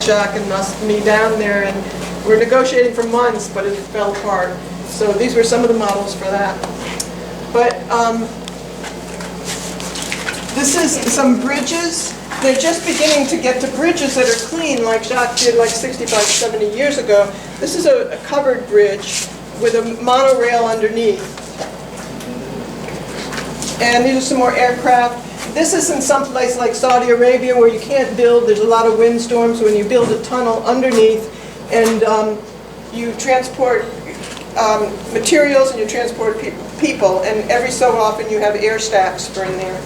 Jacques and me down there, and we're negotiating for months, but it fell apart. So these were some of the models for that. But this is some bridges. They're just beginning to get to bridges that are clean, like Jacques did like 65, 70 years ago. This is a covered bridge with a monorail underneath. And these are some more aircraft. This is in some place like Saudi Arabia where you can't build. There's a lot of windstorms. When you build a tunnel underneath and you transport materials and you transport people, and every so often you have air stacks for in there.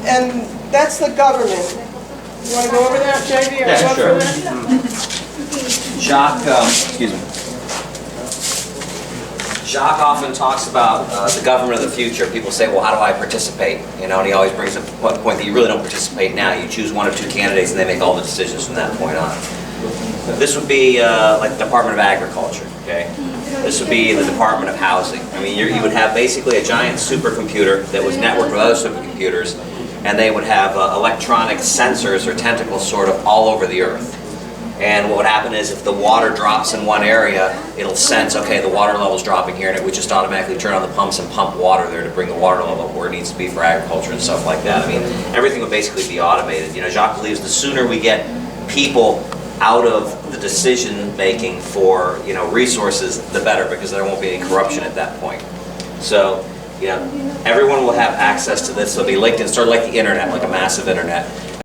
And that's the government. You want to go over that, JV? Or Yeah, sure. That? Jacques, excuse me. Jacques often talks about the government of the future. People say, well, how do I participate? You know, and he always brings up one point that you really don't participate now. You choose one or two candidates and they make all the decisions from that point on. This would be like the Department of Agriculture, okay? This would be the Department of Housing. I mean, you would have basically a giant supercomputer that was networked with other supercomputers, and they would have electronic sensors or tentacles sort of all over the earth. And what would happen is if the water drops in one area, it'll sense, okay, the water level's dropping here, and it would just automatically turn on the pumps and pump water there to bring the water level where it needs to be for agriculture and stuff like that. I mean, everything would basically be automated. You know, Jacques believes the sooner we get people out of the decision making for, you know, resources, the better, because there won't be any corruption at that point. So, you know, everyone will have access to this. It'll be linked in, sort of like the internet, like a massive internet.